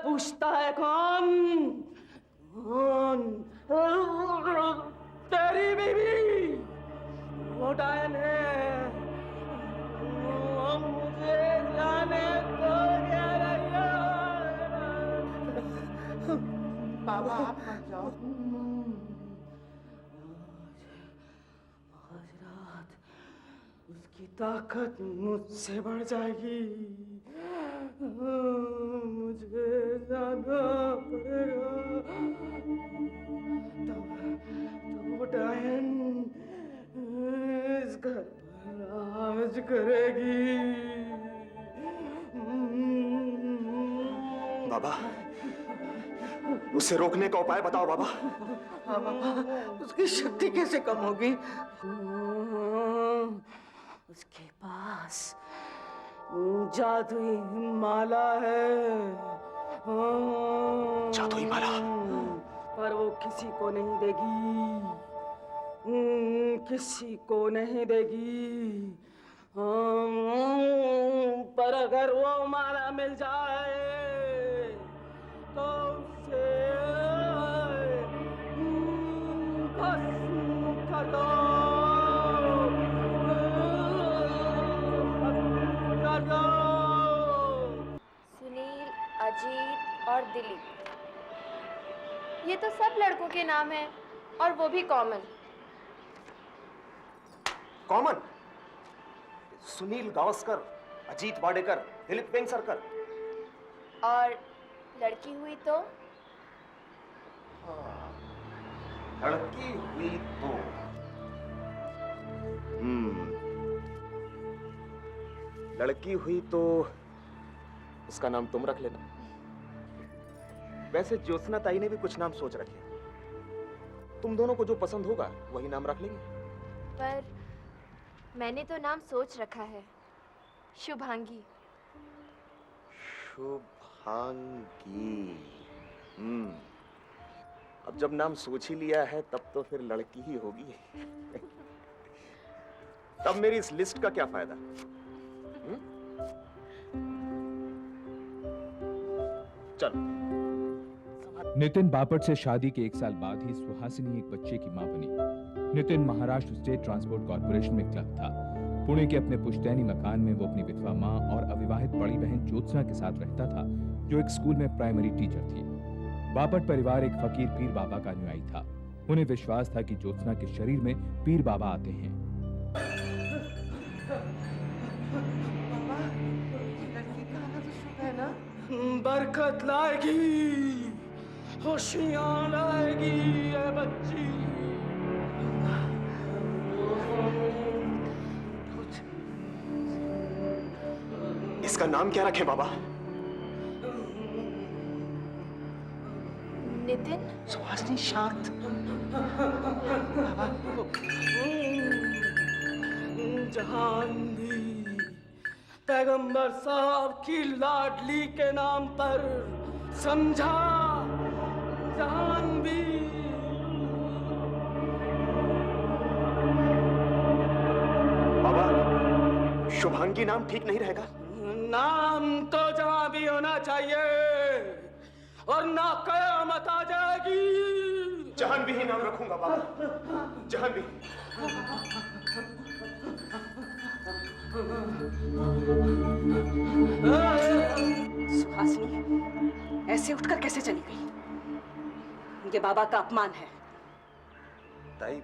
पूछता है कौन? कौन? तेरी बीवी वो डायन है। मुझे जाने को क्या लगा। बाबा आप मत जाओ। आज रात उसकी ताकत मुझसे बढ़ जाएगी। मुझे जाना पड़ेगा। तब वो डायन इस घर पर राज करेगी। बाबा, उसे रोकने का उपाय बताओ बाबा। हाँ बाबा, उसकी शक्ति कैसे कम होगी? उसके पास जादुई माला है। जादुई माला? पर वो किसी को नहीं देगी। किसी को नहीं देगी। पर अगर वो माला मिल जाए तो उसे भस्म कर दो। सुनील, अजीत और दिलीप, ये तो सब लड़कों के नाम हैं और वो भी कॉमन। कॉमन? सुनील गावस्कर, अजीत वाडेकर, दिलीप वेंगसरकर। और लड़की हुई तो? लड़की हुई तो लड़की हुई तो उसका नाम तुम रख लेना। वैसे ज्योत्सना ताई ने भी कुछ नाम सोच रखे। तुम दोनों को जो पसंद होगा वही नाम रख लेंगे। पर मैंने तो नाम सोच रखा है, शुभांगी। शुभांगी। अब जब नाम सोच ही लिया है तब तो फिर लड़की ही होगी। तब मेरी इस लिस्ट का क्या फायदा? चलो। नितिन बापट से शादी के 1 साल बाद ही सुहासिनी एक बच्चे की मां बनी। Nitin Maharashtra state transport corporation में क्लर्क था। पुणे के अपने पुश्तैनी मकान में वो अपनी विधवा मां और अविवाहित बड़ी बहन ज्योत्सना के साथ रहता था, जो एक स्कूल में प्राइमरी टीचर थी। बापट परिवार एक फकीर पीर बाबा का अनुयायी था। उन्हें विश्वास था कि ज्योत्सना के शरीर में पीर बाबा आते हैं। बाबा, लड़की का आना तो शुभ है ना? बरकत लाएगी, खुशियां लाएगी ये बच्ची। इसका नाम क्या रखें बाबा? नितिन? सुहासिनी शांत। जहान भी पैगंबर साहब की लाडली के नाम पर, समझा? जहान भी। बाबा, शुभांगी नाम ठीक नहीं रहेगा। नाम तो जहां भी होना चाहिए, और ना कयामत आ जाएगी। जहान भी ही नाम रखूंगा बाबा, जहान भी। सुहासिनी ऐसे उठकर कैसे चली गई? ये बाबा का अपमान है। ताई,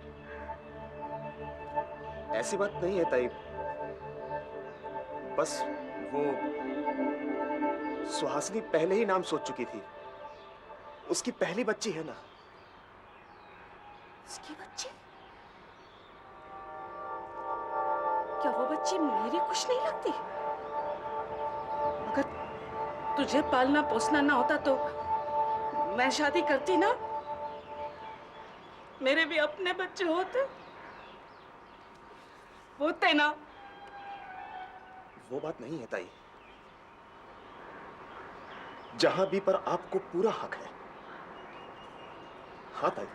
ऐसी बात नहीं है ताई। बस वो सुहासिनी पहले ही नाम सोच चुकी थी। उसकी पहली बच्ची है ना। उसकी बच्ची? क्या वो बच्ची मेरी कुछ नहीं लगती? अगर तुझे पालना पोसना ना होता तो मैं शादी करती ना। मेरे भी अपने बच्चे होते ना। वो बात नहीं है ताई। जहां भी पर आपको पूरा हक है। हाँ ताई।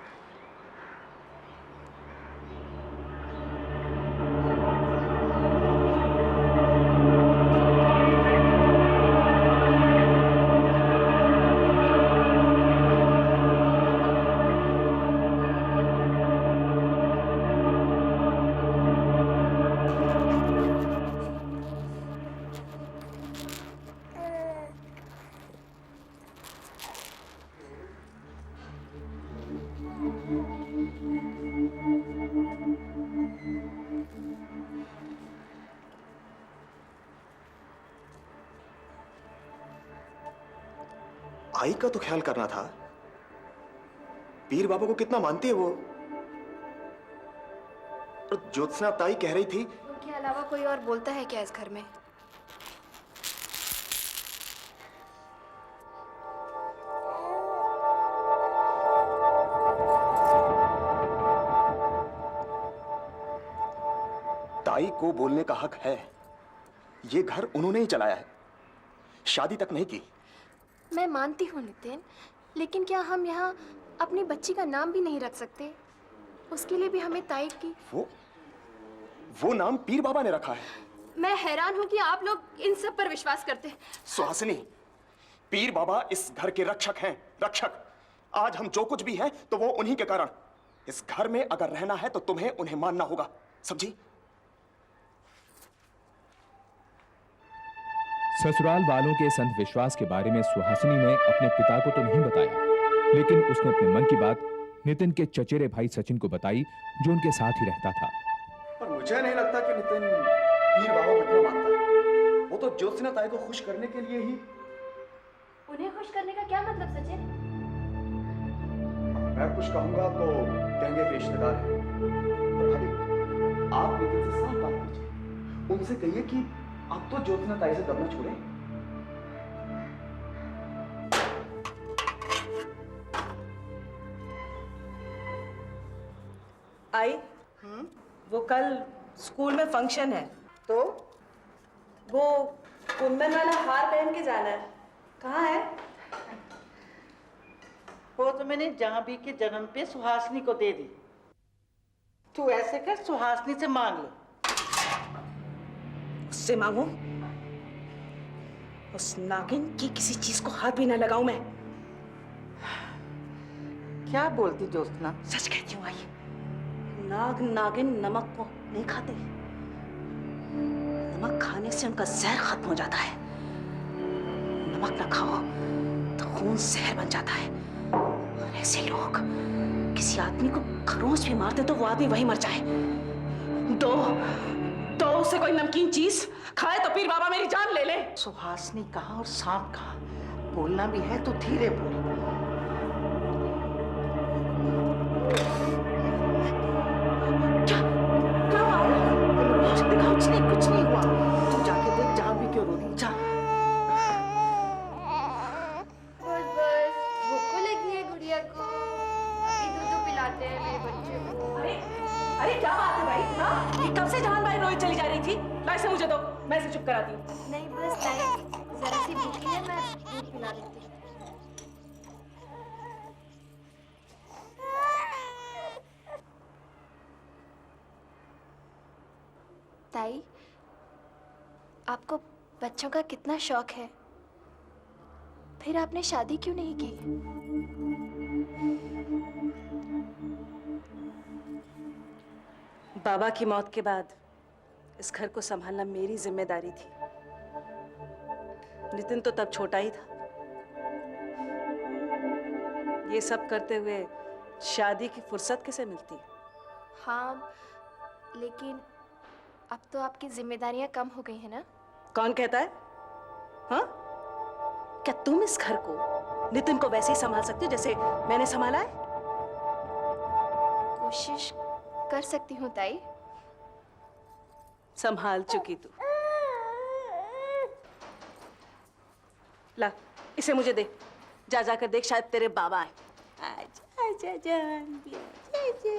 आई का तो ख्याल करना था। पीर बाबा को कितना मानती है वो। और ज्योत्सना ताई कह रही थी, उनके अलावा कोई और बोलता है क्या इस घर में? ताई को बोलने का हक है। ये घर उन्होंने ही चलाया है, शादी तक नहीं की। मैं मानती हूँ नितिन, लेकिन क्या हम यहाँ अपनी बच्ची का नाम भी नहीं रख सकते? उसके लिए भी हमें ताई की। वो नाम पीर बाबा ने रखा है। मैं हैरान हूँ कि आप लोग इन सब पर विश्वास करते हैं। सुहासिनी, पीर बाबा इस घर के रक्षक हैं, रक्षक। आज हम जो कुछ भी हैं तो वो उन्हीं के कारण। इस घर में अगर रहना है तो तुम्हें उन्हें मानना होगा, समझी? ससुराल वालों के इस अंधविश्वास के बारे में सुहासिनी ने अपने पिता को तो नहीं बताया, लेकिन उसने अपने मन की बात नितिन के चचेरे भाई सचिन को बताई, जो उनके साथ ही रहता था। पर मुझे नहीं लगता कि नितिन पीर बाबा को इतना मानता है। वो तो ज्योत्सना ताई को खुश करने के लिए ही। उन्हें खुश करने का क्या मतलब सचिन? मैं कुछ कहूंगा तो कहेंगे कि रिश्तेदार है। पर भाभी, आप नितिन से साफ बात कीजिए। उनसे कहिए कि आप तो ज्योत्सना ताई से दबना छोड़े। आई वो कल स्कूल में फंक्शन है, तो वो कुंदन वाला हार पहन के जाना है। कहाँ है? वो तो मैंने जाह्नवी के जन्म पे सुहासिनी को दे दी। तू ऐसे कर, सुहासिनी से मांग ले। उससे मांगू? उस नागिन की किसी चीज को हाथ भी ना लगाऊं मैं। क्या बोलती ज्योत्सना? सच कहती हूँ आई, नाग नागिन नमक को नहीं खाते। नमक खाने से उनका जहर खत्म हो जाता है। नमक ना खाओ तो खून जहर बन जाता है। और ऐसे लोग किसी आदमी को खरोंच भी मार दे तो वो आदमी वही मर जाए। तो उसे कोई नमकीन चीज खाए तो पीर बाबा मेरी जान ले ले। सुहासिनी कहाँ और सांप कहाँ? बोलना भी है तो धीरे बोल। कुछ नहीं हुआ। तू जाके देख जाह्नवी क्यों रो रही। जा। बस बस, भूख लगी है गुड़िया को। अभी दूध पिलाते हैं मेरे बच्चे को। अरे क्या बात है भाई? हाँ, ये कब से जान भाई रोई चली जा रही थी? ला इसे मुझे दो, मैं इसे चुप कराती हूँ। नहीं बस ताई, जरा सी भूखी है, मैं दूध पिला देती हूँ। ताई, आपको बच्चों का कितना शौक है, फिर आपने शादी क्यों नहीं की? बाबा की मौत के बाद इस घर को संभालना मेरी जिम्मेदारी थी। नितिन तो तब छोटा ही था। ये सब करते हुए शादी की फुर्सत किसे मिलती? हाँ, लेकिन अब तो आपकी जिम्मेदारियां कम हो गई हैं ना? कौन कहता है? हाँ? क्या तुम इस घर को, नितिन को वैसे ही संभाल सकती हो जैसे मैंने संभाला है? कोशिश कर सकती हूँ ताई। संभाल चुकी तू। ला, इसे मुझे दे। जा जाकर देख, शायद तेरे बाबा आए। आजा आजा जाह्नवी, आजा।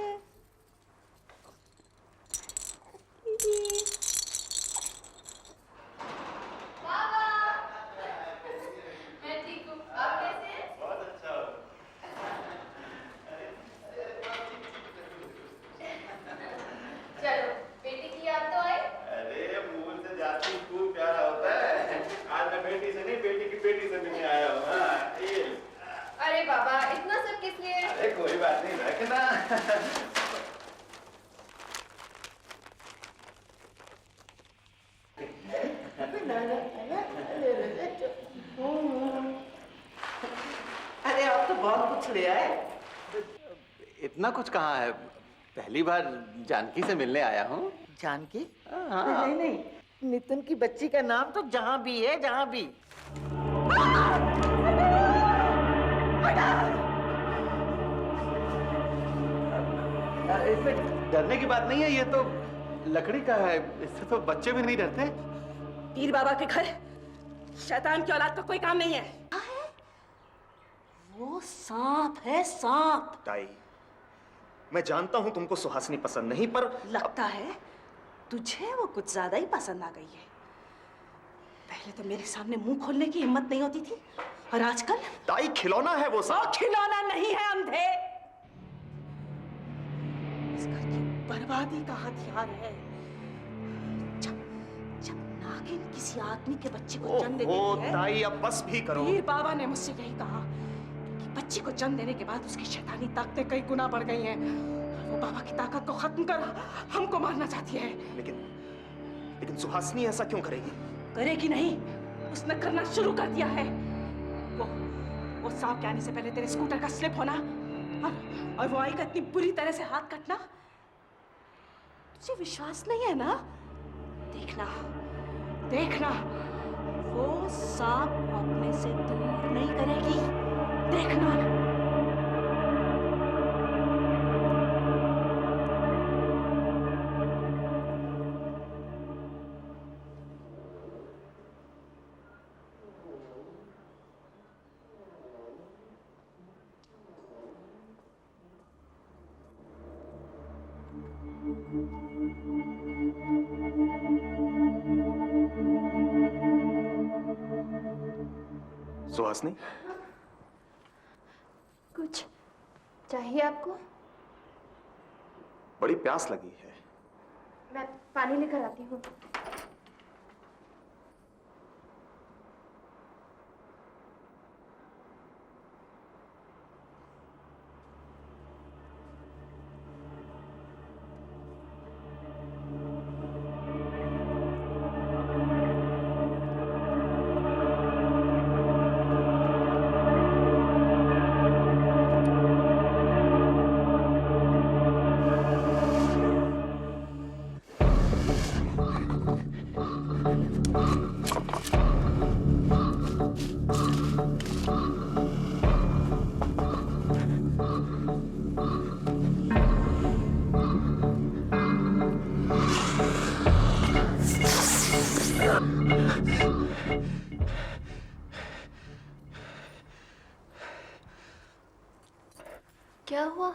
मैं ठीक हूँ, आप कैसे हैं? बहुत अच्छा हो। चलो, बेटी की याद तो आई? अरे मूल से जाती खूब प्यारा होता है। आज मैं बेटी से नहीं, बेटी की बेटी से मिलने आया हूँ। हाँ, ये। अरे बाबा, इतना सब किस लिए? अरे कोई बात नहीं, रखना। अरे आप तो बहुत कुछ ले आए। इतना कुछ कहाँ है? पहली बार जानकी से मिलने आया हूँ। जानकी? हाँ। नहीं नहीं, नितिन की बच्ची का नाम तो जाह्नवी है, जाह्नवी। इसमें डरने की बात नहीं है, ये तो लकड़ी का है, इससे तो बच्चे भी नहीं डरते। पीर बाबा के घर शैतान की औलाद का कोई काम नहीं है। वो सांप है, सांप। ताई, मैं जानता हूं तुमको सुहासिनी पसंद नहीं, पर लगता है तुझे वो कुछ ज्यादा ही पसंद आ गई है। पहले तो मेरे सामने मुंह खोलने की हिम्मत नहीं होती थी, और आजकल ताई खिलौना है वो सब। खिलौना नहीं है अंधे, इस घर की बर्बादी का हथियार है। जब जब नागिन किसी आदमी के बच्चे को जन्म दे देती है, ताई अब बस भी करो। पीर बाबा ने मुझसे यही कहा कि बच्ची को जन्म देने के बाद उसकी शैतानी ताकतें कई गुना बढ़ गई हैं। वो बाबा की ताकत को खत्म कर हमको मारना चाहती है। लेकिन सुहासिनी ऐसा क्यों करेगी? करेगी नहीं, उसने करना शुरू कर दिया है। वो सांप के आने से पहले तेरे स्कूटर का स्लिप होना और वो आई का इतनी बुरी तरह से हाथ कटना, तुझे विश्वास नहीं है ना? देखना देखना, वो सांप को अपने से दूर नहीं करेगी, देखना। सुहासिनी, कुछ चाहिए आपको? बड़ी प्यास लगी है। मैं पानी लेकर आती हूँ। क्या हुआ?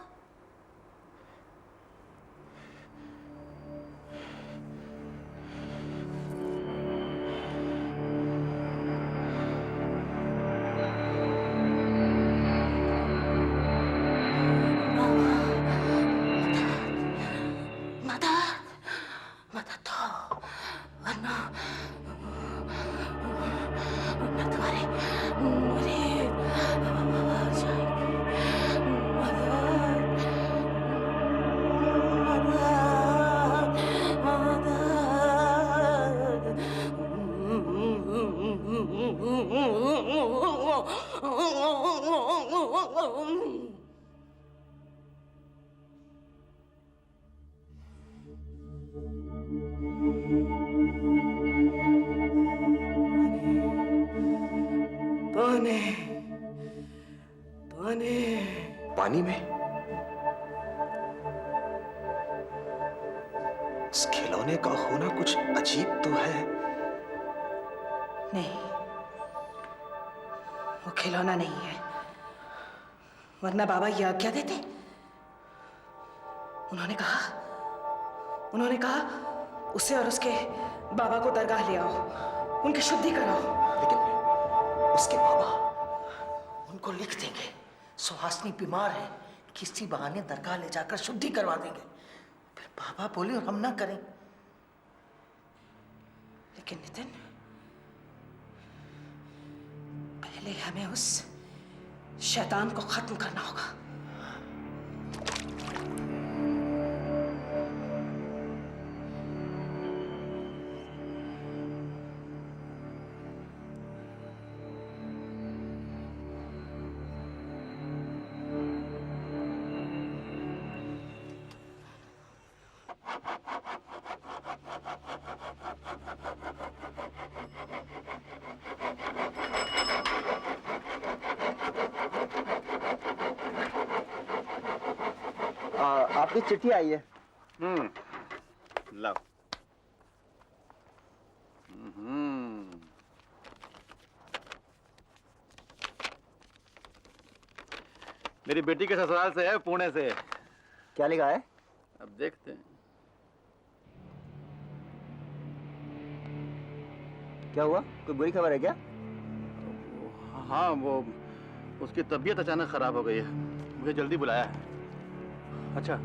पानी में? इस खिलौने का होना कुछ अजीब तो है। नहीं, वो खिलौना नहीं है, वरना बाबा ये आज्ञा देते। उन्होंने कहा उसे और उसके बाबा को दरगाह ले आओ, उनकी शुद्धि कराओ। लेकिन उसके बाबा उनको लिख देंगे सुहासिनी बीमार है, किसी बहाने दरगाह ले जाकर शुद्धि करवा देंगे। फिर बाबा बोले और हम ना करें। लेकिन नितिन, पहले हमें उस शैतान को खत्म करना होगा। आपकी चिट्ठी आई है। लाओ। मेरी बेटी के ससुराल से है, पुणे से। क्या लिखा है? अब देखते हैं। क्या हुआ? कोई बुरी खबर है क्या? हाँ, वो उसकी तबीयत अचानक खराब हो गई है, मुझे जल्दी बुलाया है। अच्छा।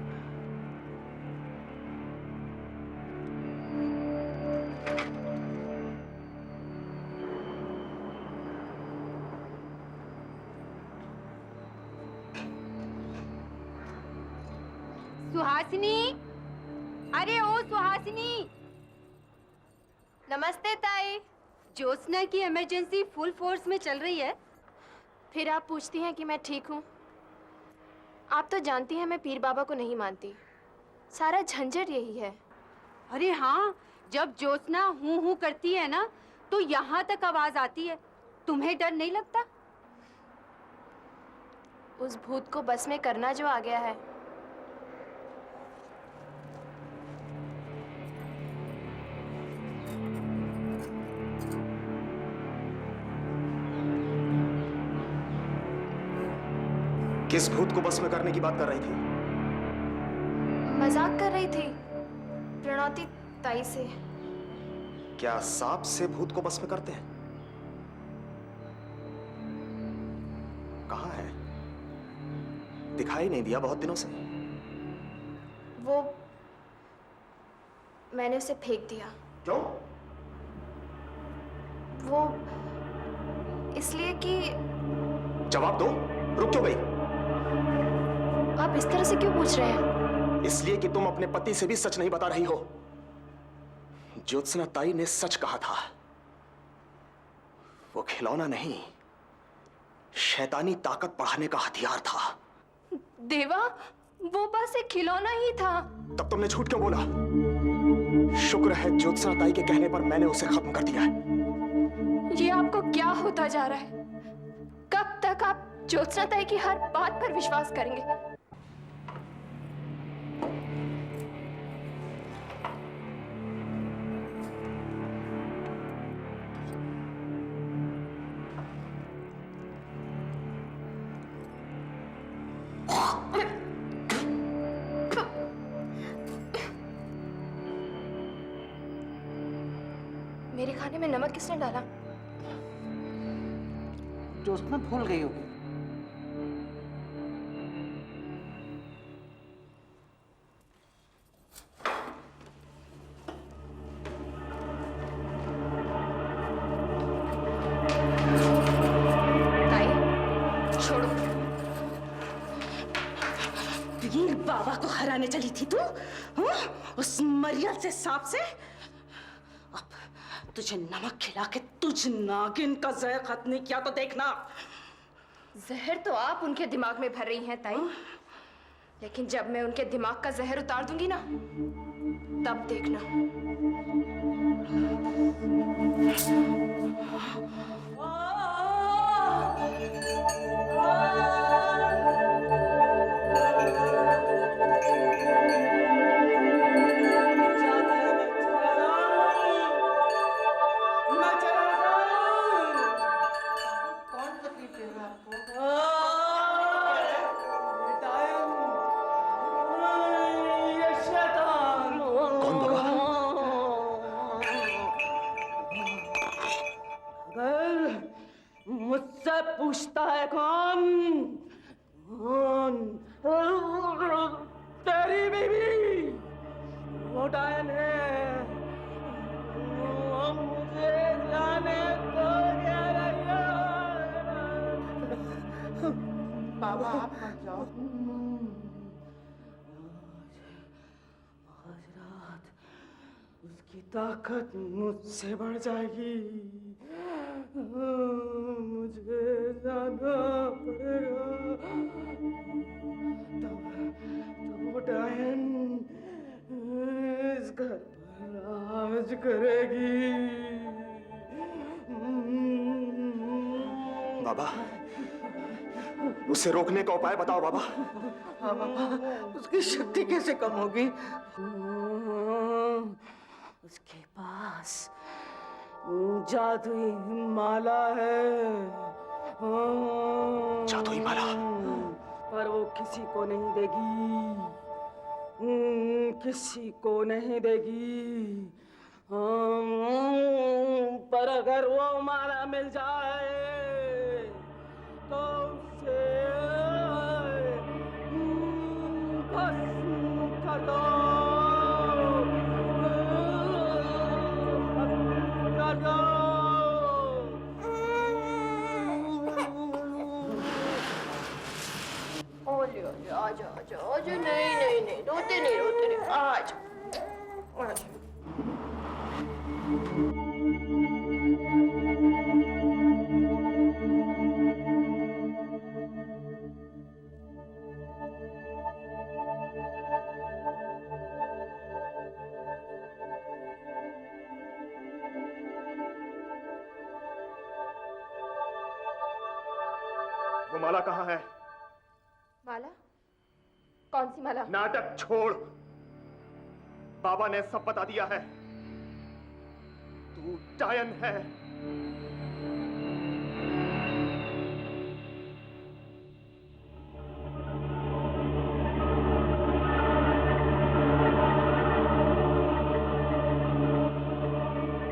सुहासिनी, अरे ओ सुहासिनी। नमस्ते ताई। ज्योत्सना की इमरजेंसी फुल फोर्स में चल रही है। फिर आप पूछती हैं कि मैं ठीक हूँ? आप तो जानती हैं मैं पीर बाबा को नहीं मानती। सारा झंझट यही है। अरे हाँ, जब ज्योत्सना हूँ हूँ करती है ना तो यहाँ तक आवाज आती है। तुम्हें डर नहीं लगता? उस भूत को बस में करना जो आ गया है। किस भूत को बस में करने की बात कर रही थी? मजाक कर रही थी प्रणौती ताई से। क्या सांप से भूत को बस में करते हैं? कहाँ है? दिखाई नहीं दिया बहुत दिनों से। वो मैंने उसे फेंक दिया। क्यों? वो इसलिए कि। जवाब दो, रुक क्यों गई? आप इस तरह से क्यों पूछ रहे हैं? इसलिए कि तुम अपने पति से भी सच नहीं बता रही हो। ज्योत्सना ताई ने सच कहा था। वो खिलौना नहीं, शैतानी ताकत बढ़ाने का हथियार था। देवा, वो बस एक खिलौना ही था। तब तुमने झूठ क्यों बोला? शुक्र है ज्योत्सना ताई के कहने पर मैंने उसे खत्म कर दिया है। ये आपको क्या होता जा रहा है? कब तक आप ज्योत्सना ताई की हर बात पर विश्वास करेंगे? मेरे खाने में नमक किसने डाला? ज्योत्सना भूल गई होगी। ताई, छोड़ो। पीर बाबा को हराने चली थी तू? उस मरियल से सांप से? अब तुझे नमक खिला के तुझ नागिन का जहर खत्म नहीं किया तो देखना। जहर तो आप उनके दिमाग में भर रही हैं ताई, लेकिन जब मैं उनके दिमाग का जहर उतार दूंगी ना, तब देखना। मुझसे पूछता है कौन? तेरी बीवी वो डायन है। वो मुझे जाने को कह रही है। बाबा आप मत जाओ। आज रात उसकी ताकत मुझसे बढ़ जाएगी। मुझे जाना पड़ेगा। तब वो डायन इस घर पर राज करेगी। बाबा, उसे रोकने का उपाय बताओ बाबा। हाँ बाबा, उसकी शक्ति कैसे कम होगी? उसके पास जादुई माला है। जादुई माला? पर वो किसी को नहीं देगी, किसी को नहीं देगी। पर अगर वो माला मिल जाए तो उसे भस्म कर दो, कर दो। ओले ओले आजा आजा आजा, नहीं नहीं नहीं, रोते नहीं आजा आजा। वो माला कहाँ है? माला? कौन सी माला? नाटक छोड़, बाबा ने सब बता दिया है। तू डायन है,